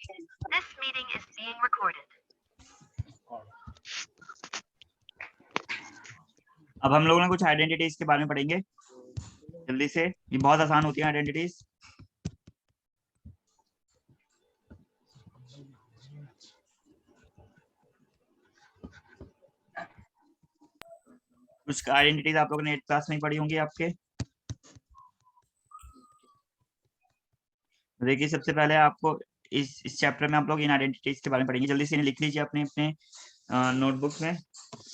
This meeting is being recorded. अब हम लोग ना कुछ आइडेंटिटीज के बारे में पढ़ेंगे जल्दी से। ये बहुत आसान होती है आइडेंटिटीज। कुछ आइडेंटिटीज आप लोगों ने 8th क्लास में ही पढ़ी होंगी आपके। देखिए सबसे पहले आपको इस चैप्टर में आप लोग इन आइडेंटिटीज के बारे में पढ़ेंगे। जल्दी से इन्हें लिख लीजिए अपने अपने नोटबुक में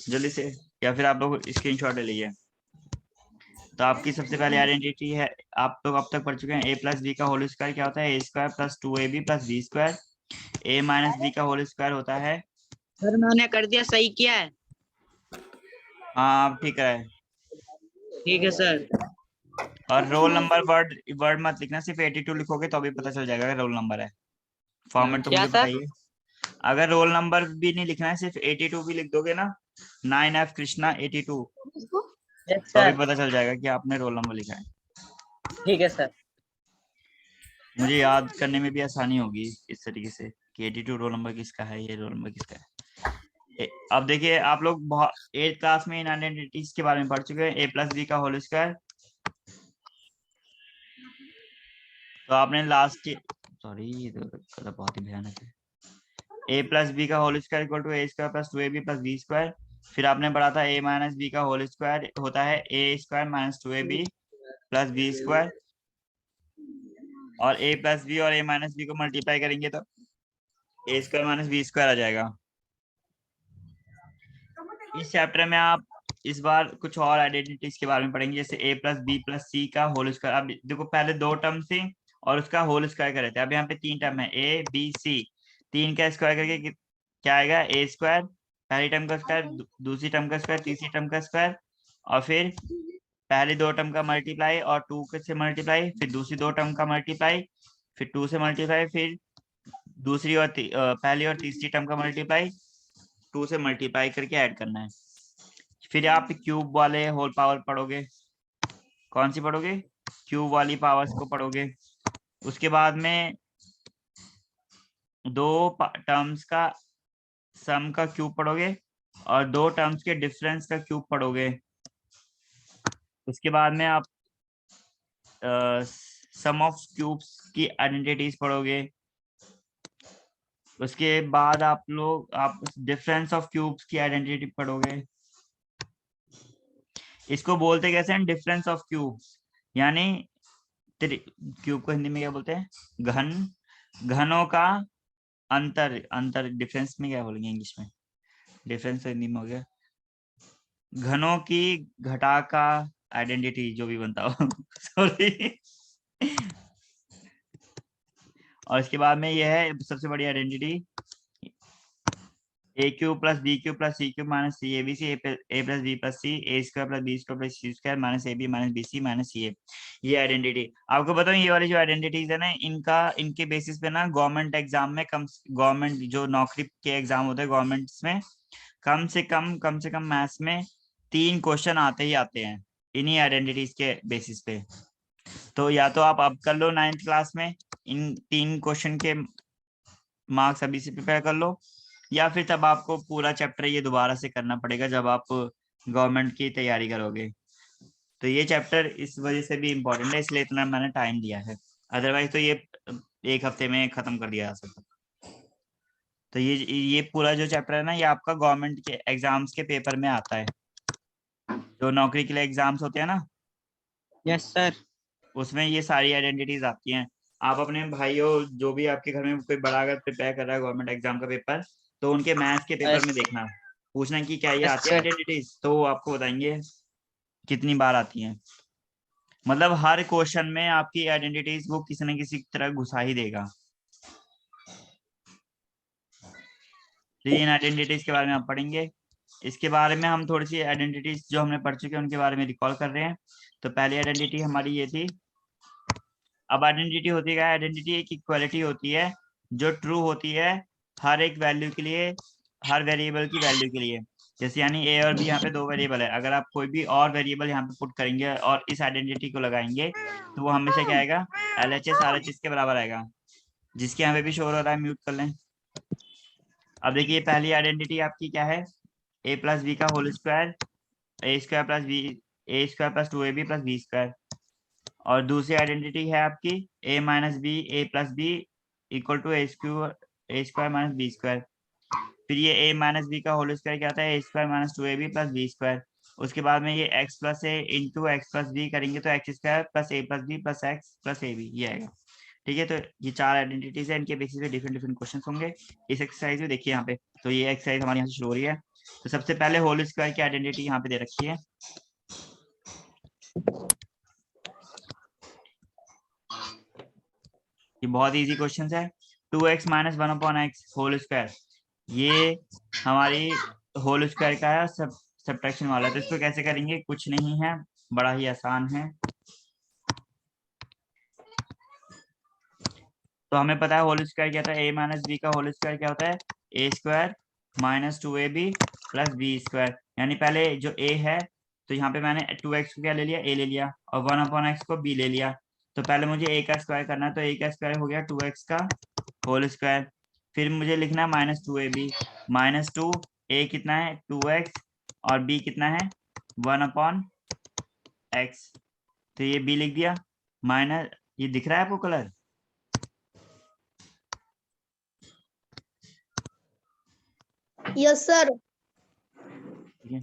जल्दी से, या फिर आप लोग स्क्रीनशॉट ले लीजिए। तो आपकी सबसे पहले आइडेंटिटी है, आप लोग अब तक पढ़ चुके हैं ए प्लस बी का होल स्क्वायर क्या होता है, ए square plus 2ab plus B square. A minus B का होल स्क्वायर होता है। सर मैंने कर दिया, सही किया है। हाँ ठीक है। ठीक है सर। और रोल नंबर वर्ड मत लिखना, सिर्फ 82 लिखोगे तो अभी पता चल जाएगा रोल नंबर है। फॉर्मेट तो क्या मुझे सर? बताइए। अगर रोल नंबर भी नहीं लिखना है, सिर्फ 82 भी लिख दोगे ना, 9F कृष्णा 82, तो अभी पता चल जाएगा कि आपने रोल नंबर लिखा है। ठीक है सर। मुझे याद करने में भी आसानी होगी इस तरीके से कि 82 रोल नंबर किसका है, ये रोल नंबर किसका है। अब देखिए आप लोग 8th क्लास में इन आइडेंटिटीज के बारे में पढ़ चुके हैं, ए प्लस बी का होल स्क्वायर। तो आपने लास्ट, सॉरी ये तो बहुत ही भयानक है। ए प्लस बी का whole square equal to A square plus 2ab plus B square. फिर आपने पढ़ा था ए माइनस बी का होल स्क्वायर होता है ए square minus 2ab plus B square. और ए प्लस बी और ए माइनस बी को मल्टीप्लाई करेंगे तो A square minus B square आ जाएगा। इस चैप्टर में आप इस बार कुछ और आइडेंटिटीज के बारे में पढ़ेंगे, जैसे ए प्लस बी प्लस सी का होल स्क्वायर। अब देखो पहले 2 टर्म थी और उसका होल स्क्वायर कर रहे थे, अब यहाँ पे 3 टर्म है ए बी सी। 3 का स्क्वायर करके क्या आएगा, ए स्क्वायर, पहली टर्म का स्क्वायर, दूसरी टर्म का स्क्वायर, तीसरी टर्म का स्क्वायर, और फिर पहले 2 टर्म का मल्टीप्लाई और 2 से मल्टीप्लाई, फिर दूसरी 2 टर्म का मल्टीप्लाई, फिर 2 से मल्टीप्लाई, फिर दूसरी और पहली और तीसरी टर्म का मल्टीप्लाई, 2 से मल्टीप्लाई करके ऐड करना है। फिर आप क्यूब वाले होल पावर पढ़ोगे। कौन सी पढ़ोगे, क्यूब वाली पावर्स को पढ़ोगे। उसके बाद में 2 टर्म्स का सम का क्यूब पढ़ोगे और 2 टर्म्स के डिफरेंस का क्यूब पढ़ोगे। उसके बाद में आप सम ऑफ क्यूब्स की आइडेंटिटीज पढ़ोगे। उसके बाद आप डिफरेंस ऑफ क्यूब्स की आइडेंटिटी पढ़ोगे। इसको बोलते कैसे हैं, डिफरेंस ऑफ क्यूब्स, यानी क्यूब को हिंदी में क्या बोलते हैं, घनों का अंतर डिफरेंस में क्या बोलेंगे इंग्लिश में, डिफरेंस तो हिंदी में हो गया, घनों की घटा का आइडेंटिटी जो भी बनता हो सॉरी। और इसके बाद में यह है सबसे बड़ी identity, A cube plus B cube plus C cube minus C A B C, A plus B plus C, A square plus B square plus C square minus A B minus B C minus C A. ये identity आपको बताऊं, ये वाली जो identities है ना, इनके basis पे ना गवर्नमेंट एग्जाम में गवर्नमेंट जो नौकरी के एग्जाम होते हैं गवर्नमेंट्स में, कम से कम मैथ्स में 3 क्वेश्चन आते ही आते हैं इन्हीं आइडेंटिटीज के बेसिस पे। तो या तो आप अब कर लो 9th क्लास में इन 3 क्वेश्चन के मार्क्स अभी से प्रिपेयर कर लो, या फिर तब आपको पूरा चैप्टर ये दोबारा से करना पड़ेगा जब आप गवर्नमेंट की तैयारी करोगे। तो ये चैप्टर इस वजह से भी इम्पोर्टेंट है, इसलिए इतना मैंने टाइम दिया है, अदरवाइज तो ये 1 हफ्ते में खत्म कर दिया जा सकता। तो ये पूरा जो चैप्टर है ना, ये आपका गवर्नमेंट के एग्जाम्स के पेपर में आता है, जो नौकरी के लिए एग्जाम्स होते हैं ना। Yes sir. उसमें ये सारी आइडेंटिटीज आती हैं। आप अपने भाइयों, जो भी आपके घर में कोई बड़ा अगर प्रिपेयर कर रहा है गवर्नमेंट एग्जाम का पेपर, तो उनके मैथ्स के पेपर में देखना, पूछना कि क्या ये आती है आइडेंटिटीज, तो वो आपको बताएंगे कितनी बार आती हैं। मतलब हर क्वेश्चन में आपकी आइडेंटिटीज वो किसी न किसी तरह घुसा ही देगा। तो इन आइडेंटिटीज के बारे में आप पढ़ेंगे। इसके बारे में हम थोड़ी सी आइडेंटिटीज जो हमने पढ़ चुके हैं उनके बारे में रिकॉल कर रहे हैं। तो पहली आइडेंटिटी हमारी ये थी। अब आइडेंटिटी होती है, आइडेंटिटी एक इक्वालिटी होती है जो ट्रू होती है हर एक वैल्यू के लिए, हर वेरिएबल की वैल्यू के लिए। जैसे यानी ए और बी यहाँ पे 2 वेरिएबल है, अगर आप कोई भी और वेरिएबल यहाँ पे पुट करेंगे और इस आइडेंटिटी को लगाएंगे तो वो हमेशा क्या आएगा, LHS RHS के बराबर आएगा। जिसके यहाँ पे भी शोर हो रहा है म्यूट कर लें। अब देखिए पहली आइडेंटिटी आपकी क्या है, ए प्लस बी का whole square, A square plus B, A square plus 2ab plus B square. और दूसरी आइडेंटिटी है आपकी A minus B, A plus B equal to A square minus B square. फिर ये a माइनस बी का whole square क्या आता है, ए square minus 2ab plus B square. उसके बाद में ये x plus A into x plus B करेंगे तो x square plus a plus B plus x plus a b ये आएगा। ठीक है, तो ये चार आइडेंटिटीज है, इनके बेसिस पे डिफरेंट डिफरेंट क्वेश्चन होंगे इस एक्सरसाइज में। देखिए यहाँ पे, तो ये एक्सरसाइज हमारे यहाँ से शुरू हो रही है। तो सबसे पहले होल स्क्वायर की आइडेंटिटी यहाँ पे दे रखी है। ये बहुत इजी क्वेश्चन है। 2x minus 1/x whole square, ये हमारी होल स्क्वायर का है, सब सब्ट्रैक्शन वाला है। तो इसको कैसे करेंगे, कुछ नहीं है, बड़ा ही आसान है। तो हमें पता है होल स्क्वायर क्या होता है, a माइनस बी का होल स्क्वायर क्या होता है, ए square minus 2ab plus B square. यानी पहले जो a है, तो यहाँ पे मैंने 2x को क्या ले लिया, a ले लिया, और 1/x को b ले लिया। तो पहले मुझे a का स्क्वायर करना है, तो a का स्क्वायर हो गया 2x का होल स्क्वायर। फिर मुझे लिखना है माइनस 2ab, माइनस 2, a कितना है 2x और b कितना है 1/x। तो ये b लिख दिया, माइनस, ये दिख रहा है आपको कलर, यस सर। ठीक है।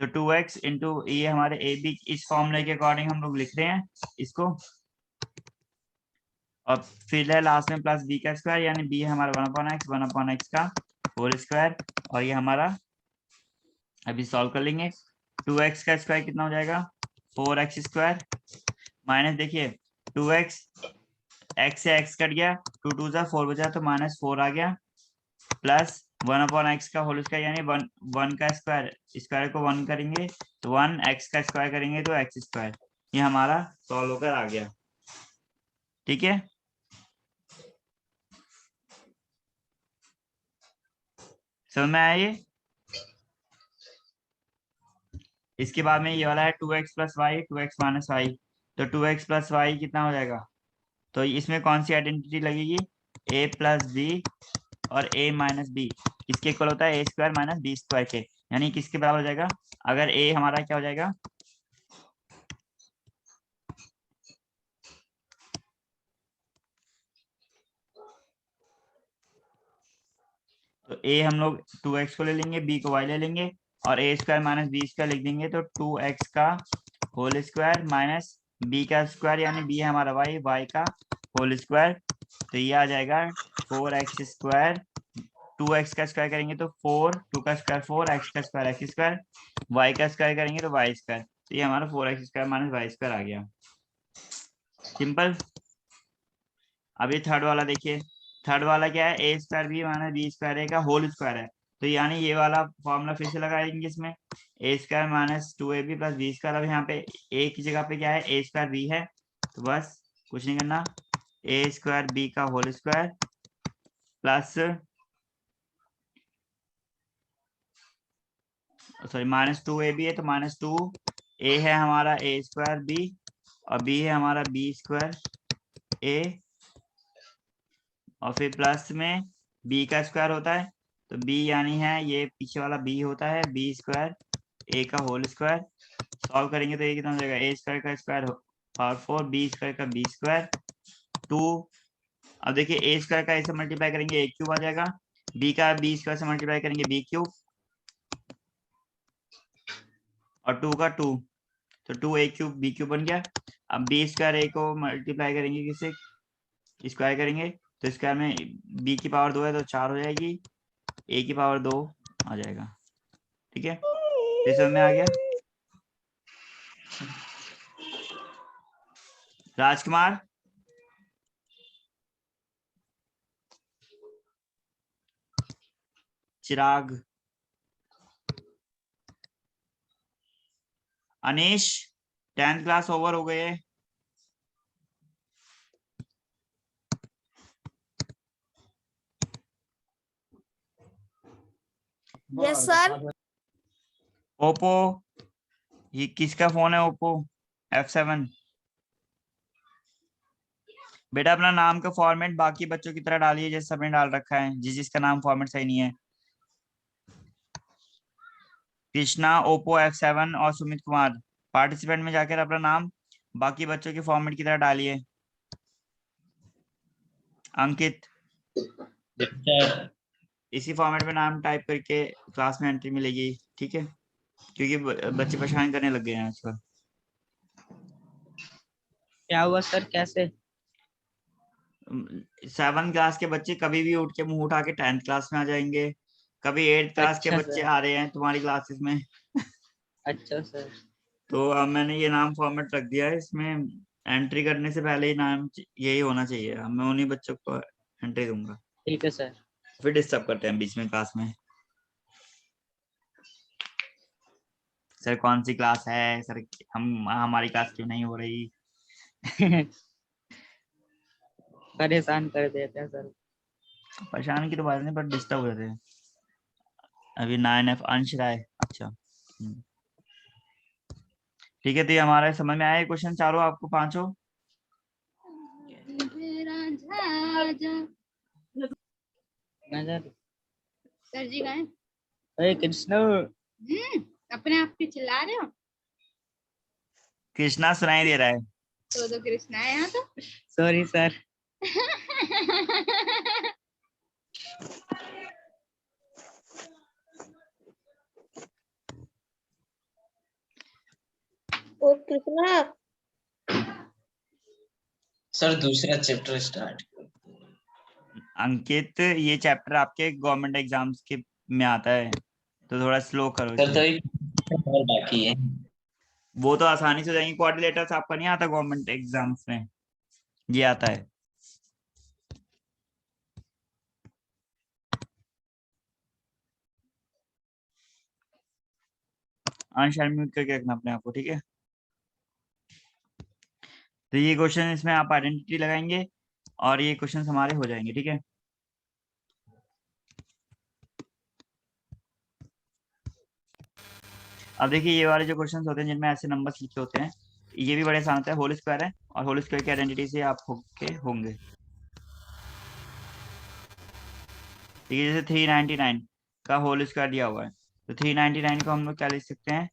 तो 2x इंटू ये हमारे ए बी, इस फॉर्मूले के अकॉर्डिंग हम लोग लिख रहे हैं इसको। और फिर है लास्ट में प्लस बी का स्क्वायर, यानी बी है हमारा 1/x का होल स्क्वायर। और ये हमारा अभी सॉल्व कर लेंगे। 2x का स्क्वायर कितना हो जाएगा 4x स्क्वायर, माइनस देखिए 2x, x से x कट गया, 2 2 जा 4 बचा, तो माइनस 4 आ गया, प्लस 1/x का होल स्क्वायर, यानी 1 का स्क्वायर, स्क्वायर को 1 करेंगे तो 1, x का स्क्वायर करेंगे तो x स्क्वायर। ये हमारा सॉल्व होकर आ गया। ठीक है, समझ में आया ये। इसके बाद में ये वाला है 2x plus Y, 2x minus Y. तो 2x प्लस वाई कितना हो जाएगा, तो इसमें कौन सी आइडेंटिटी लगेगी, a प्लस बी और a माइनस बी किसके इक्वल होता है, ए स्क्वायर माइनस बी स्क्वायर के। यानी किसके बराबर हो जाएगा, अगर a हमारा क्या हो जाएगा, तो a हम लोग 2x को ले लेंगे, b को y ले लेंगे, और a square minus B square लिख देंगे। तो 2x का होल स्क्वायर माइनस b का स्क्वायर, यानी b है हमारा y का होल स्क्वायर। तो ये आ जाएगा 4x स्क्वायर, 2x का स्क्वायर करेंगे तो 4, 2 का स्क्वायर 4, x का स्क्वायर x स्क्वायर, y का स्क्वायर करेंगे तो y स्क्वायर। तो ये हमारा 4x square minus y square आ गया, सिंपल। अब ये थर्ड वाला देखिए, थर्ड वाला क्या है, ए square B minus B square A का होल स्क्वायर है। तो यानी ये वाला फॉर्मूला फिर से लगाएंगे इसमें, A square minus 2ab plus B square. अब यहाँ पे ए की जगह पे क्या है, ए स्क्वायर बी है, तो बस कुछ नहीं करना, ए स्क्वायर बी का whole square plus, sorry minus 2ab है, तो माइनस 2, ए है हमारा ए स्क्वायर बी और बी है हमारा बी स्क्वायर ए, और फिर प्लस में b का स्क्वायर होता है, तो b यानी है ये पीछे वाला b होता है बी स्क्वायर a का होल स्क्वायर। सॉल्व करेंगे तो ये कितना हो जाएगा, ए स्क्वायर का स्क्वायर पावर 4, बी स्क्वायर का बी स्क्वायर 2। अब देखिए ए स्क्वायर का ए से मल्टीप्लाई करेंगे a क्यूब आ जाएगा, b का बी स्क्वायर से मल्टीप्लाई करेंगे b क्यूब, और 2 का 2, तो 2a क्यूब b क्यूब बन गया। अब b स्क्वायर a को मल्टीप्लाई करेंगे किससे, स्क्वायर करेंगे, तो स्क्वायर में b की पावर 2 है तो 4 हो जाएगी, a की पावर 2 आ जाएगा। ठीक है, ये समझ में आ गया। राजकुमार, चिराग, अनीश, 10th क्लास ओवर हो गए। Yes sir. ओप्पो, ये किसका फोन है, ओप्पो F7, बेटा अपना नाम का फॉर्मेट बाकी बच्चों की तरह डालिए जैसे सबने डाल रखा है, जिसका नाम फॉर्मेट सही नहीं है। कृष्णा, ओप्पो F7 और सुमित कुमार, पार्टिसिपेंट में जाकर अपना नाम बाकी बच्चों के फॉर्मेट की तरह डालिए। अंकित, इसी फॉर्मेट में नाम टाइप करके क्लास में एंट्री मिलेगी, ठीक है, क्योंकि बच्चे परेशान करने लग गए हैं आजकल। क्या हुआ सर, कैसे? 7th क्लास के बच्चे कभी भी उठ के मुंह उठा के 10th क्लास में आ जाएंगे, कभी 8th क्लास के अच्छा बच्चे सर। आ रहे हैं तुम्हारी क्लासेस में। अच्छा सर। तो अब मैंने ये नाम फॉर्मेट रख दिया है, इसमें एंट्री करने से पहले ही नाम यही होना चाहिए। अब मैं उन्हीं बच्चों को एंट्री दूंगा, ठीक है सर। फिर डिस्टर्ब करते हैं बीच में क्लास में। सर कौन सी क्लास है सर, हम हमारी क्लास क्यों नहीं हो रही? परेशान कर देते हैं सर। परेशान की तो बात नहीं, पर डिस्टर्ब हो जाते हैं। अभी 9F अंश राय, अच्छा ठीक है। तो ये हमारे समझ में आया क्वेश्चन चारों आपको, पांचों? नजर। सर जी गए? अरे कृष्ण। अपने आप के चिल्ला रहे हो? कृष्णा सुनाई दे रहा है। तो कृष्णा है यहाँ तो। Sorry sir. ओ कृष्णा। सर दूसरा चैप्टर स्टार्ट। अंकित, ये चैप्टर आपके गवर्नमेंट एग्जाम्स के में आता है, तो थोड़ा स्लो करो सर इसे। तो एक और बाकी है। वो तो आसानी से हो जाएंगे। कोऑर्डिनेटर्स आपका नहीं आता गवर्नमेंट एग्जाम्स में, ये आता है। अंश म्यूट करके रखना अपने आप को, ठीक है। तो ये क्वेश्चन, इसमें आप आइडेंटिटी लगाएंगे और ये क्वेश्चन हमारे हो जाएंगे, ठीक है। अब देखिए ये वाले जो क्वेश्चंस होते हैं जिनमें ऐसे नंबर्स लिखे होते हैं, ये भी बड़े आसान होते हैं। होल स्क्वायर है और होल स्क्वायर की आइडेंटिटी से आप होंगे, ठीक है। जैसे 399 का होल स्क्वायर दिया हुआ है, तो 399 को हम लोग क्या लिख सकते हैं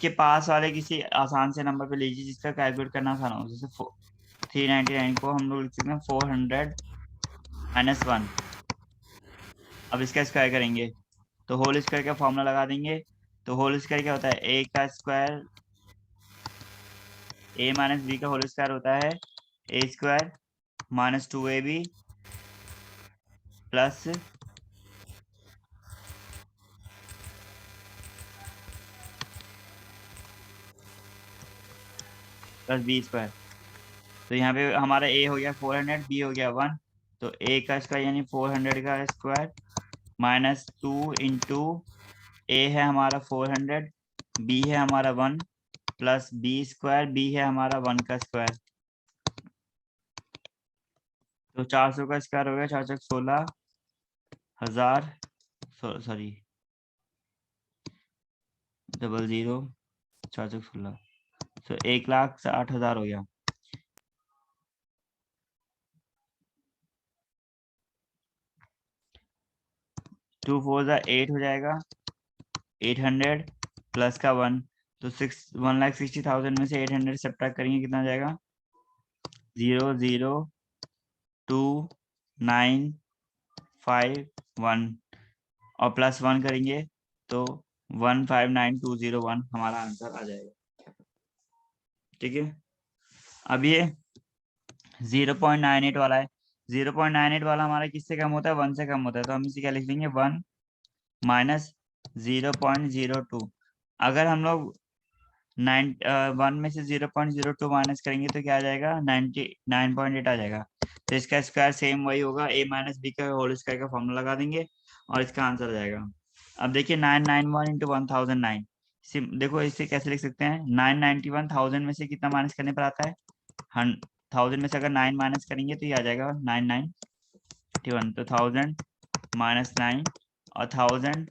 कि पास वाले किसी आसान से नंबर पे लीजिए जिसका कैलकुलेट करना आसान हो। जैसे 399 को हम लोग लिख सकते हैं 400 - 1। अब इसका स्क्वायर करेंगे तो होल स्क्वायर का फॉर्मूला लगा देंगे। तो होल स्क्वायर क्या होता है, ए का स्क्वायर, a - b का होल स्क्वायर होता है a² - 2ab प्लस b²। तो यहाँ पे हमारा a हो गया 400, b हो गया 1, तो a का स्क्वायर यानी 400 का स्क्वायर -2 इंटू a है हमारा 400, b है हमारा 1 प्लस b², b है हमारा 1 का स्क्वायर। तो 400 का स्क्वायर हो गया 4 × 16,000, सॉरी 00 4 × 16, तो 1,60,000 हो गया। टू 4 × 8 हो जाएगा 800 प्लस का 1, तो 1,60,000 में से 800 सब्ट्रैक्ट करेंगे, कितना आ जाएगा 002,951 और प्लस 1 करेंगे तो 159,201 हमारा आंसर आ जाएगा, ठीक है। अब ये 0.98 वाला है, 0.98 वाला हमारा किससे कम होता है, 1 से कम होता है, तो हम इसे क्या लिख देंगे 1 - 0.02। अगर हम लोग 1 में से 0.02 माइनस करेंगे तो क्या आ जाएगा 99.8 आ जाएगा। तो इसका स्क्वायर सेम वही होगा, a - b का होल स्क्वायर का फॉर्मूला लगा देंगे और इसका आंसर आ जाएगा। अब देखिए 991 इंटू 1009, देखो इसे कैसे लिख सकते हैं, 991 1000 में से कितना माइनस करने पर आता है 1000 में से अगर 9 माइनस करेंगे तो ये आ जाएगा 9991, तो 1000 - 9 और 1000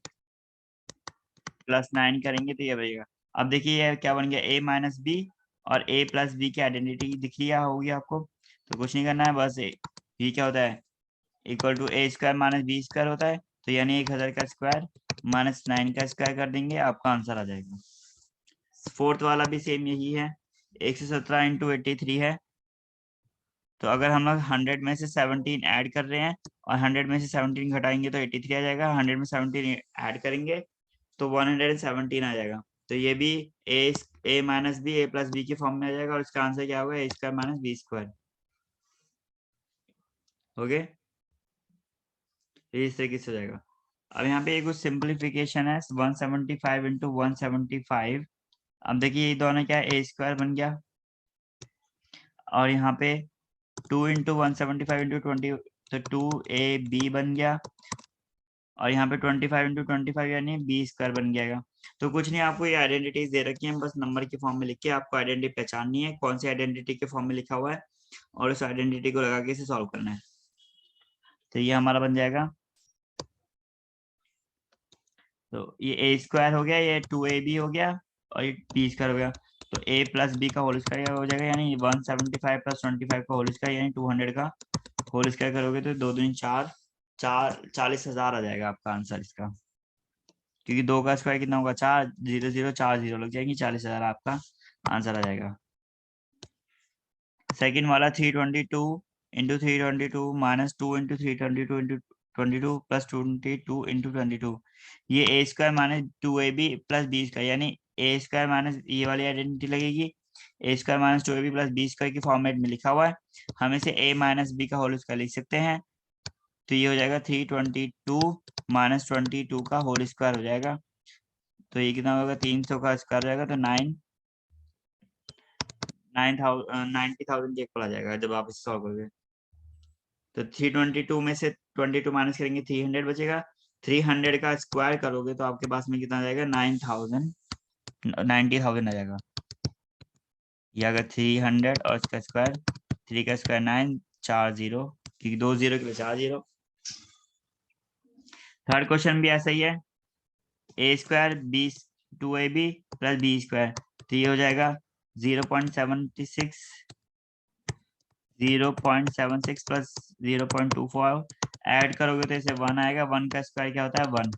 प्लस 9 करेंगे तो ये बनेगा। अब देखिए ये क्या बन गया, a - b और a + b की आइडेंटिटी दिख रही होगी आपको। तो कुछ नहीं करना है, बस ये क्या होता है equal to A square minus B square होता है, तो यानी 1000 का स्क्वायर माइनस 9 का स्क्वायर कर देंगे, आपका आंसर आ जाएगा। फोर्थ वाला भी सेम यही है, 117 इंटू 83 है। तो अगर हम लोग 100 में से 17 ऐड कर रहे हैं और 100 में से 17 घटाएंगे तो 83 आ जाएगा, 100 में 17 ऐड करेंगे तो 117 आ जाएगा। तो ये भी A minus B A plus B के फॉर्म में आ जाएगा, और इसका आंसर क्या होगा, A square minus B square. Okay, इस तरीके से हो जाएगा। अब यहाँ पे एक कुछ सिंप्लीफिकेशन है, 175 इंटू 175। अब देखिए ये दोनों क्या है, ए स्क्वायर बन गया, और यहाँ पे 2 इंटू 175 इंटू 20 तो 2ab बन गया, और यहाँ पे 25 इंटू 25 यानी बी स्क्वायर बन गया। तो कुछ नहीं, आपको ये आइडेंटिटीज दे रखी है, बस नंबर के फॉर्म में लिख के आपको आइडेंटिटी पहचाननी है कौन सी आइडेंटिटी के फॉर्म में लिखा हुआ है, और उस आइडेंटिटी को लगा के इसे सॉल्व करना है। तो ये हमारा बन जाएगा, तो ये ए स्क्वायर हो गया, ये 2ab हो गया, और ये बी स्क्वायर हो गया। तो a प्लस बी का होल स्क्वायर हो जाएगा, यानी 175 प्लस 25 का होल स्क्वायर यानी 200 का होल स्क्वायर करोगे तो 2 दूनी 4, 40,000 आ जाएगा आपका आंसर इसका, क्योंकि 2 का स्क्वायर कितना होगा 4, 0 0 4 0 लग जाएंगी, 40,000 आपका आंसर आ जाएगा। सेकंड वाला 322 into 322 minus 2 into 322 into 22 plus 22 into 22, ये A square minus 2ab plus B square, यानी ए स्क्वायर माइनस ये वाली आइडेंटिटी लगेगी, A square minus 2ab plus B square की फॉर्मेट में लिखा हुआ है, हम इसे a माइनस बी का होल स्क्वायर लिख सकते हैं। तो ये हो जाएगा 322 माइनस 22 का होल स्क्वायर हो जाएगा, तो ये कितना होगा 300 का स्क्वायर रहेगा, तो 90,000 के इक्वल आ जाएगा जब आप इसे सॉल्व करोगे। तो 322 में से 22 माइनस करेंगे 300 बचेगा, 300 का स्क्वायर करोगे तो आपके पास में कितना आ जाएगा 90,000 आ जाएगा। ये अगर 300 और इसका स्क्वायर 3 का स्क्वायर 9 4 0, क्योंकि 2 0 के लिए 4 0। थर्ड क्वेश्चन भी ऐसा ही है, ए square B 2ab plus B square, तो ये हो जाएगा 0.76 प्लस 0.24 ऐड करोगे तो इसे 1 आएगा, 1 का स्क्वायर क्या होता है 1।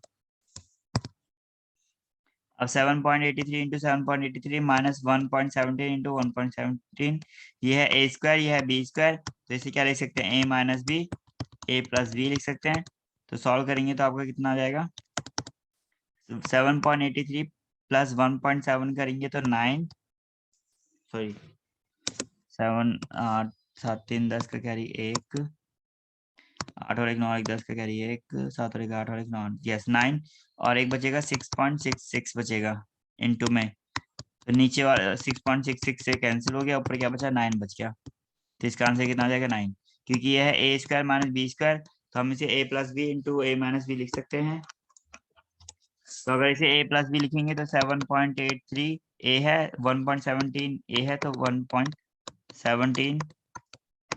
अब 7.83 इंटू 7.83 माइनस 1.17 इंटू 1.17, ये है ए स्क्वायर, ये है बी स्क्वायर, तो इसे क्या लिख सकते हैं ए minus B A plus B लिख सकते हैं। तो सॉल्व करेंगे तो आपका कितना आ जाएगा 7.83 प्लस 1.7 करेंगे तो 9, सॉरी 7 8 7 3 10 का कैरी 1, 8 और 1 9 1 10 का कैरी 1, 7 और 1 8 और 1 9, यस 9, और एक बचेगा 6.66 बचेगा इनटू में, तो नीचे वाला 6.66 से कैंसिल हो गया, ऊपर क्या बचा 9 बच गया, तो इसका आंसर कितना आ जाएगा 9, क्योंकि यह है ए स्क्वायर माइनस बी स्क्वायर, तो हम इसे a plus b into a minus b लिख सकते हैं। तो अगर इसे a प्लस बी लिखेंगे तो 7.83 a है, 1.17 a है, तो 1.17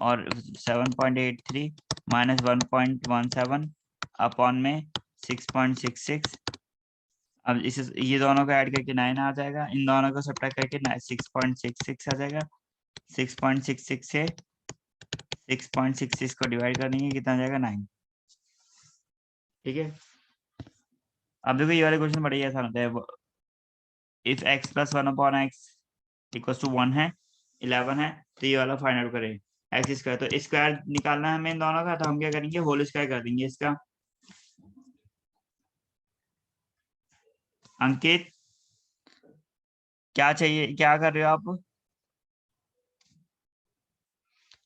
और 7.83 माइनस 1.17 अपॉन में 6.66। अब इसे ये दोनों को ऐड करके 9 आ जाएगा, इन दोनों को सब्ट्रैक्ट करके 6.66 आ जाएगा, 6.66 से 6.66 को डिवाइड कर देंगे, कितना आ जाएगा 9। ठीक है, अब देखो ये वाले क्वेश्चन बड़े ही आसान होते हैं। If x plus 1 upon x equals to 1 है, 11 है, तो ये वाला फाइंड आउट करें एक्स स्क्वायर, तो स्क्वायर निकालना है हमें इन दोनों का, तो हम क्या करेंगे होल स्क्वायर कर देंगे इसका। अंकित क्या चाहिए, क्या कर रहे हो आप?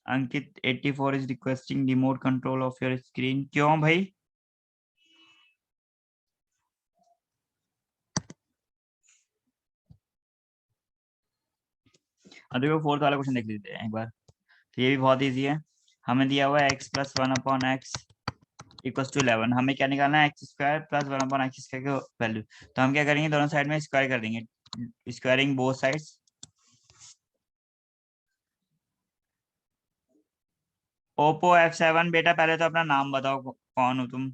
अंकित 84 is requesting remote control of your screen, क्यों भाई? अब देखो फोर्थ वाला क्वेश्चन देख लेते हैं एक बार, तो ये भी बहुत इजी है। हमें दिया हुआ है x plus 1 upon x equals to 11, हमें क्या निकालना है x square plus 1 upon x square की वैल्यू, तो हम क्या करेंगे दोनों साइड में स्क्वायर कर देंगे, squaring both sides. Oppo F7, बेटा पहले तो अपना नाम बताओ कौन हो तुम,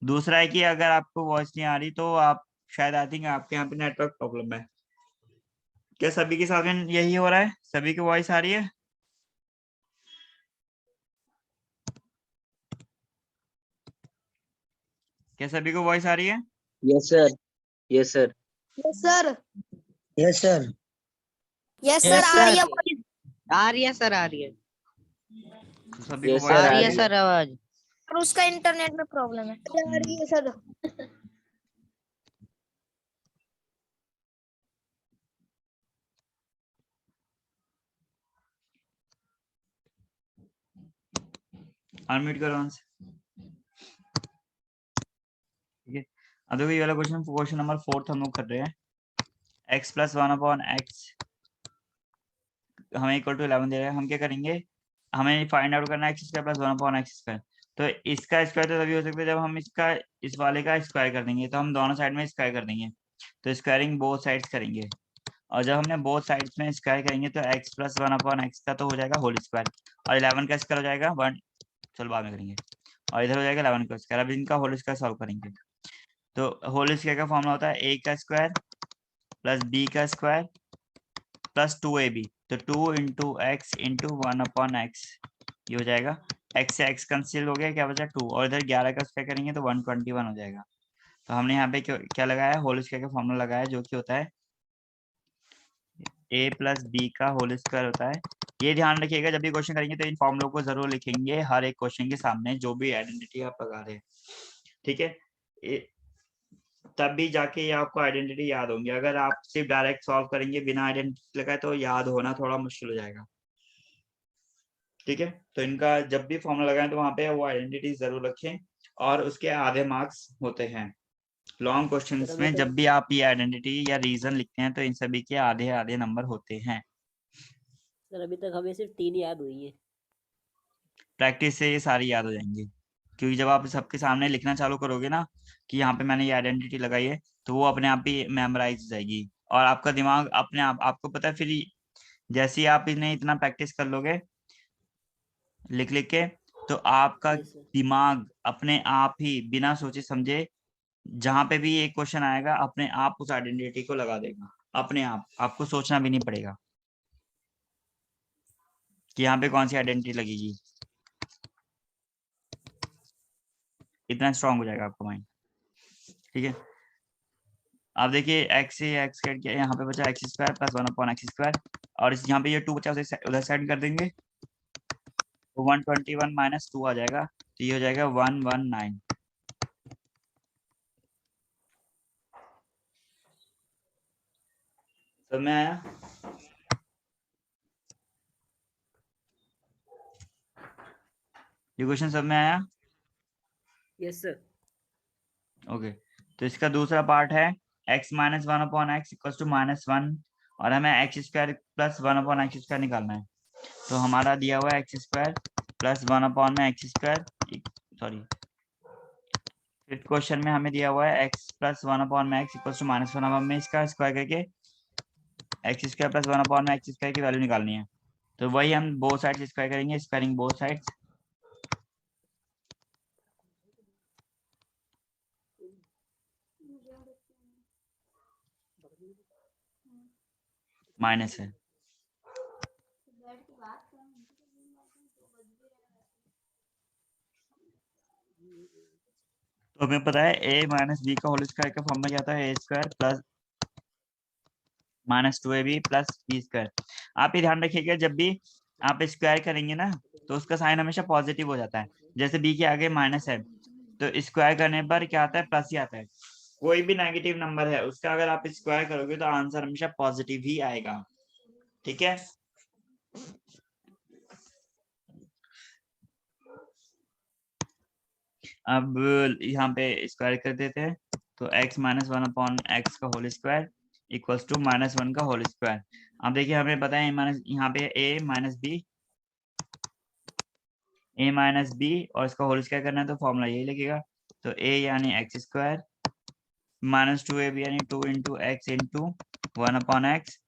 दूसरा है कि अगर आपको वॉइस नहीं आ रही तो आप शायद आई थिंक आपके यहाँ पे नेटवर्क प्रॉब्लम है, क्या सभी के साथ में यही हो रहा है, सभी की वॉइस आ रही है? क्या सभी को वॉइस आ रही है? Yes sir, yes sir, yes sir. Yes sir. Yes Yes, sir, आ रही है sir. voice। आ रही है सर, आ रही है। तो सभी को यस वॉइस सर, आ आ रही रही है है? सर आवाज। और उसका इंटरनेट में प्रॉब्लम है। आ रही है सर। अनम्यूट करो वहां से। ठीक है, अब देखो ये वाला क्वेश्चन नंबर 4 हम लोग कर रहे हैं। x प्लस 1/x हमें इक्वल टू 11 दे रहा है। हम क्या करेंगे, हमें फाइंड आउट करना है x square plus 1/x square. तो इसका स्क्वायर तो तभी हो सकता है जब हम इसका इस वाले का स्क्वायर कर देंगे। तो हम दोनों साइड में स्क्वायर कर देंगे, तो स्क्वायरिंग बोथ साइड्स करेंगे। और जब हमने बोथ साइड्स में स्क्वायर करेंगे तो x प्लस 1/x का तो हो जाएगा होल स्क्वायर, और 11 का स्क्वायर हो जाएगा 1। चलो बाद में करेंगे। और इधर हो जाएगा 11 का स्क्वायर। अब इनका होल स्क्वायर सॉल्व करेंगे। तो होल स्क्वायर का फॉर्मूला होता है a का स्क्वायर प्लस b का स्क्वायर प्लस 2ab। तो 2 इंटू एक्स इंटू 1/x ये हो जाएगा। x से x कैंसिल हो गया, क्या बचा 2, और इधर 11 का स्क्वायर करेंगे तो 121 हो जाएगा। तो हमने यहाँ पे क्या लगाया, होल स्क्वायर का फॉर्मूला लगाया, जो कि होता है a प्लस बी का होल स्क्वायर होता है। ये ध्यान रखिएगा, जब भी क्वेश्चन करेंगे तो इन फॉर्मूलों को जरूर लिखेंगे हर एक क्वेश्चन के सामने, जो भी आइडेंटिटी आप लगा रहे हैं। ठीक है, तब भी जाके ये आपको आइडेंटिटी याद होंगी। अगर आप सिर्फ डायरेक्ट सॉल्व करेंगे बिना आइडेंटिटी लगाए तो याद होना थोड़ा मुश्किल हो जाएगा। ठीक है, तो इनका जब भी फॉर्मूला लगाएं तो वहां पे वो आइडेंटिटी जरूर रखें, और उसके आधे मार्क्स होते हैं लॉन्ग क्वेश्चंस में। जब भी आप ये आइडेंटिटी या रीजन लिखते हैं तो इन सभी के आधे आधे नंबर होते हैं। सर अभी तक हमें सिर्फ 3 याद हुई है। प्रैक्टिस से ये सारी याद हो जाएंगी, क्योंकि जब आप सबके सामने लिखना चालू करोगे ना कि यहाँ पे मैंने ये आइडेंटिटी लगाई है, तो वो अपने आप ही मेमोराइज हो जाएगी, और आपका दिमाग अपने आप, आपको पता है, फिर जैसे ही आप इन्हें इतना प्रैक्टिस कर लोगे लिख लिख के, तो आपका यस सर। दिमाग अपने आप ही बिना सोचे समझे जहां पे भी एक क्वेश्चन आएगा अपने आप उस आइडेंटिटी को लगा देगा। अपने आप, आपको सोचना भी नहीं पड़ेगा कि यहाँ पे कौन सी आइडेंटिटी लगेगी। इतना स्ट्रांग हो जाएगा आपका माइंड। ठीक है, अब देखिए x से x कट किया, यहाँ पे बचा x square plus 1/x square, और इस यहाँ पे ये 2 बचा उसे उधर साइड कर देंगे, तो 121 माइनस 2 आ जाएगा, तो ये हो जाएगा 119। समझ में आया? ये क्वेश्चन सब में आया? Yes sir. ओके, तो इसका दूसरा पार्ट है x minus 1/x equal to -1, और हमें x square plus 1/x square निकालना है। तो हमारा दिया हुआ है x square plus 1/x square, sorry, fifth question में हमें दिया हुआ है x plus 1/x equal to -1। अब हमें इसका स्क्वायर करके x square plus 1/x square की वैल्यू निकालनी है। तो वही हम बोथ साइड्स स्क्वायर करेंगे, स्क्वायरिंग बोथ साइड्स। माइनस है, तो हमें पता है a माइनस बी का होल स्क्वायर का फॉर्मूला क्या था, a square plus -2ab plus B square. आप ये ध्यान रखिएगा, जब भी आप स्क्वायर करेंगे ना तो उसका साइन हमेशा पॉजिटिव हो जाता है। जैसे b के आगे माइनस है तो स्क्वायर करने पर क्या आता है, प्लस ही आता है। कोई भी नेगेटिव नंबर है उसका अगर आप स्क्वायर करोगे तो आंसर हमेशा पॉजिटिव ही आएगा। ठीक है, अब यहाँ पे स्क्वायर कर देते हैं, तो x माइनस 1/x का होल स्क्वायर इक्वल्स टू -1 का होल स्क्वायर। अब देखिए हमें पता है माइनस, यहाँ पे a माइनस बी और इसका होल स्क्वायर करना है, तो फॉर्मूला यही लगेगा। तो a यानी x स्क्वायर -2ab यानी 2 into x into 1/x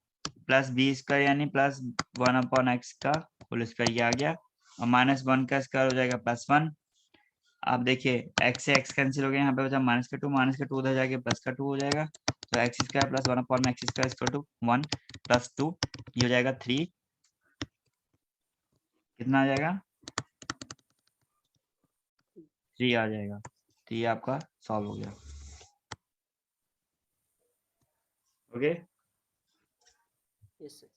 plus B square यानी प्लस 1/x का होल स्क्वायर, ये आ गया, और -1 का स्क्वायर हो जाएगा +1। आप देखिए x से x कैंसिल हो गया, यहाँ पे बचा -2 उधर जाके +2 हो जाएगा, तो x square plus 1/x square equal to 1 + 2, ये हो जाएगा 3। कितना आ जाएगा, 3 आ जाएगा। तो ये आपका सॉल्व हो गया। Okay, yes sir.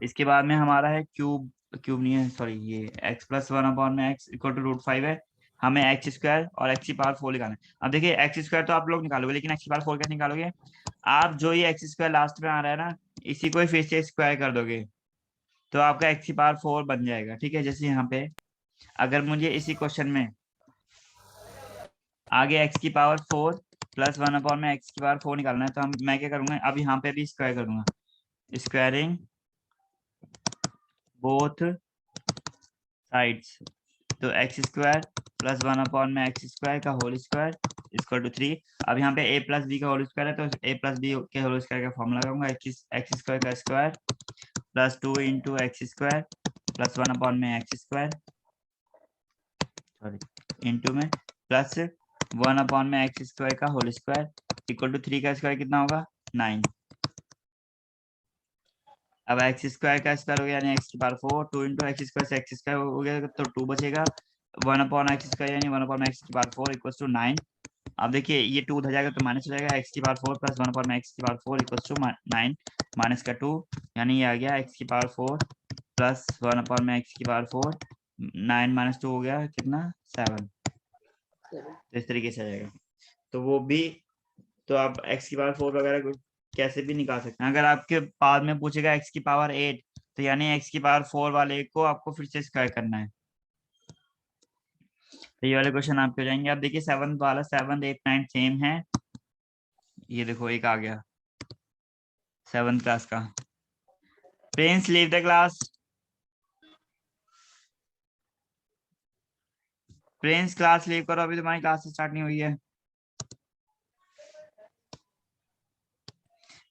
इसके बाद में हमारा है क्यूब नहीं है, सॉरी, ये x plus 1/x equal to √5 है। हमें x स्क्वायर और x की पावर 4 निकालना है। अब देखिए x स्क्वायर तो आप लोग निकालोगे, लेकिन x की पावर 4 कैसे निकालोगे? आप जो ये x स्क्वायर लास्ट में आ रहा है ना, इसी को ही फिर से स्क्वायर कर दोगे तो आपका x की पावर 4 बन जाएगा। ठीक है, जैसे यहाँ पे अगर मुझे इसी क्वेश्चन में आगे x की पावर 4 प्लस 1/x की पावर 4 निकालना है, तो मैं क्या करूंगा, अब यहाँ पे भी स्क्वायर कर दूंगा, स्क्वायरिंग बोथ साइड्स। तो x square plus 1/x square का होल स्क्वायर इक्वल टू 3। अब यहाँ पे a प्लस बी का होल स्क्वायर है, तो a प्लस बी के होल स्क्वायर का फॉर्मूला लगाऊंगा, एक्स स्क्वायर का square plus 2 into x square plus 1/x square, sorry, into में प्लस 1/x स्क्वायर का होल स्क्वायर इक्वल टू 3 का स्क्वायर कितना होगा, 9। अब एक्स स्क्वायर का स्क्वायर हो गया यानी एक्स की पावर 4, 2 इंटू एक्स स्क्वायर से एक्स स्क्वायर हो गया तो 2 बचेगा, 1/x स्क्वायर यानी 1/x की पावर 4 इक्वल टू 9। अब देखिए ये 2 उधर जाएगा तो माइनस हो जाएगा, एक्स की पावर 4 प्लस 1/x की पावर 4 इक्वल टू 9, माइनस का 2 यानी ये आ गया एक्स की पावर 4 प्लस 1/x की पावर 4, 9 माइनस 2 हो गया कितना, 7। तो इस तरीके से आ जाएगा। तो वो भी, तो आप x की पावर 4 वगैरह कैसे भी निकाल सकते हैं। अगर आपके बाद में पूछेगा x की पावर 8, तो यानी x की पावर 4 वाले को आपको फिर से स्क्वायर करना है। तो ये वाले क्वेश्चन आपके हो जाएंगे। अब देखिए 7 वाला, 7, 8, 9 सेम है। ये देखो एक आ गया 7th क्लास का, Prince leave the class, Prince class leave करो, अभी तुम्हारी क्लास स्टार्ट नहीं हुई है।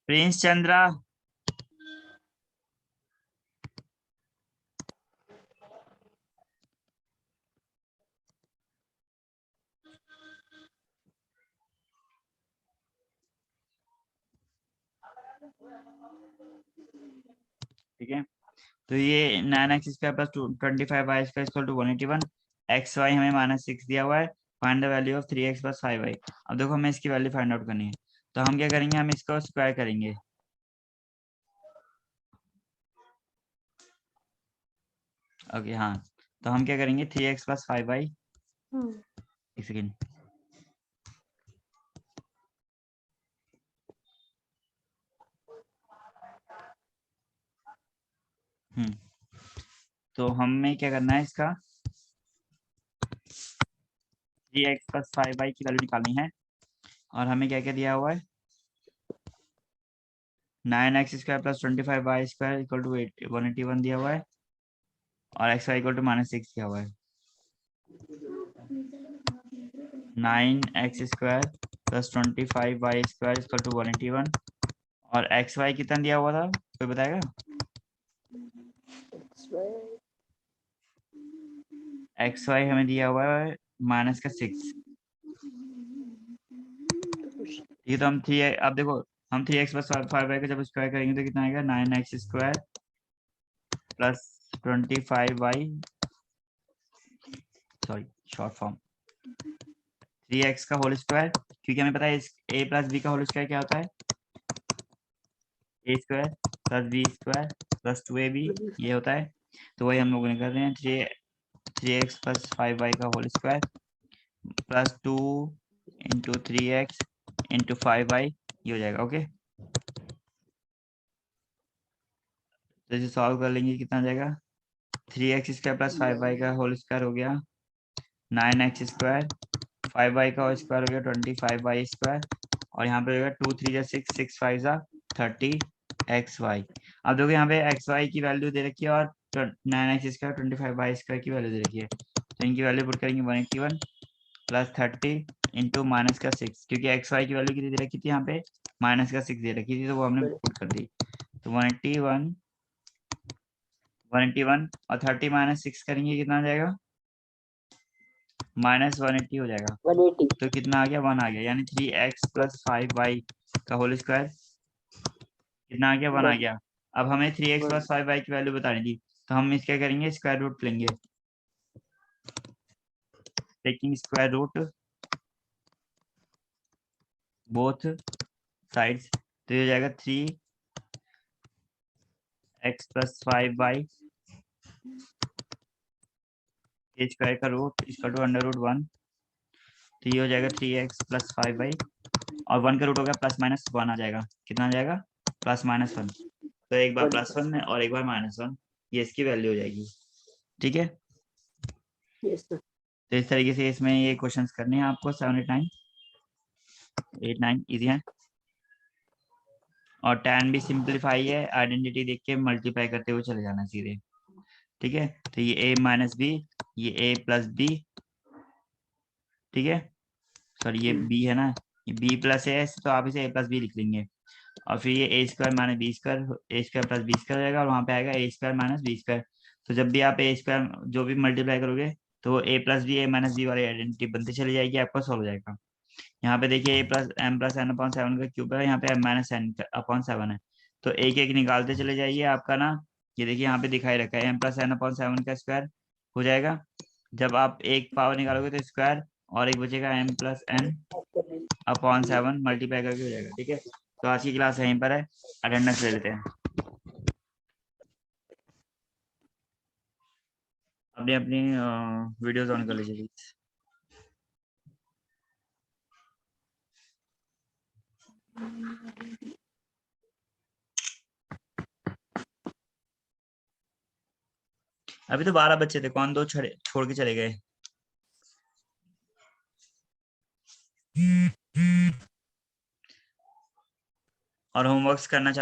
प्रिंस चंद्रा, ठीक है। तो ये 9x square plus 25y square equal to 181, xy हमें -6 दिया हुआ है, find the value of 3x plus 5y। अब देखो हमें इसकी वैल्यू फाइंड आउट करनी है, तो हम क्या करेंगे, हम इसको स्क्वायर करेंगे। ओके हाँ, तो हम क्या करेंगे, 3x प्लस 5y, एक सेकेंड, तो हमें क्या करना है, इसका 3x प्लस 5y की वैल्यू निकालनी है, और हमें क्या क्या दिया हुआ है, 9x square plus 25y square equal to 181 दिया हुआ है, और xy इक्वल टू -6 दिया हुआ है। 9x square plus 25y square equal to 181, और xy कितना दिया हुआ था, कोई बताएगा? xy हमें दिया हुआ है -6। ये तो हम 3, अब देखो हम 3x प्लस 5y का जब स्क्वायर करेंगे तो कितना आएगा, 9x square plus 25y, sorry short form, 3x का होल स्क्वायर, क्योंकि हमें पता है a प्लस b का होल स्क्वायर क्या होता है, a square plus b square plus 2ab, ये होता है। तो वही हम लोग कर रहे हैं, 3x प्लस 5y का whole square plus 2 into 3x into 5y, ये हो जाएगा। ओके, तो इसे सॉल्व कर लेंगे, कितना आ जाएगा, 3x स्क्वायर प्लस 5y का होल स्क्वायर हो गया 9x स्क्वायर, 5y का होल स्क्वायर हो गया 25y स्क्वायर, और यहाँ पे होगा 2 3 जा 6, 6 5 जा 30xy। अब देखो यहाँ पे xy की वैल्यू दे रखी है और 9x स्क्वायर 25y स्क्वायर की वैल्यू दे रखी है, तो इनकी वैल्यू पुट करेंगे 181 प्लस 30 इंटू माइनस का 6, क्योंकि xy की वैल्यू कितनी दे रखी थी, यहाँ पे माइनस का 6 दे रखी थी, तो वो हमने पुट कर दी। तो 181 और 30 माइनस 6 करेंगे, कितना आ जाएगा, -180 हो जाएगा। 180। तो कितना आ गया, 1 आ गया, यानी 3x प्लस 5y का होल स्क्वायर कितना आ गया, 1 आ गया। अब हमें 3x प्लस 5y की वैल्यू बतानी थी, तो हम इसका करेंगे स्क्वायर रूट लेंगे, taking square root both sides, तो ये हो जाएगा 3x plus 5y a square का रूट इसका टू अंडर रूट 1, तो ये हो जाएगा 3x प्लस 5y, और 1 का रूट हो गया प्लस माइनस 1 आ जाएगा, कितना आ जाएगा प्लस माइनस 1, तो एक बार प्लस 1 और एक बार माइनस 1, ये इसकी वैल्यू हो जाएगी। ठीक है, यस सर। तो इस तरीके से इसमें ये क्वेश्चंस करने हैं आपको 7 8 9 इजी है, और tan भी सिंपलीफाई है, आइडेंटिटी देख के मल्टीप्लाई करते हुए चले जाना सीधे। ठीक है, तो ये a माइनस बी, ये a प्लस बी, ठीक है, सॉरी ये b है ना, ये b प्लस है, तो आप इसे a प्लस बी लिख लेंगे, और फिर ये a square minus B square, a square plus B square रहेगा, और वहां पे आएगा a square minus B square. तो जब भी आप a स्क्वायर जो भी मल्टीप्लाई करोगे तो a plus b, a minus b वाली आइडेंटिटी बनती चली जाएगी, आपका सॉल्व हो जाएगा। यहाँ पे देखिए a plus m plus n upon 7 का क्यूब है, यहाँ पे m माइनस एन अपॉन 7 है, तो एक एक निकालते चले जाइए आपका ना, ये देखिए यहाँ पे दिखाई रखा है m प्लस एन अपॉन 7 का स्क्वायर हो जाएगा, जब आप एक पावर निकालोगे तो स्क्वायर, और एक बचेगा m plus n upon 7 multiply करके हो जाएगा। ठीक है, तो आज की क्लास यहीं पर है, अटेंडेंस ले लेते हैं, अपनी अपनी वीडियोस ऑन कर लीजिए प्लीज। अभी तो 12 बच्चे थे, कौन दो छोड़ के चले गए। और होमवर्क करना चालू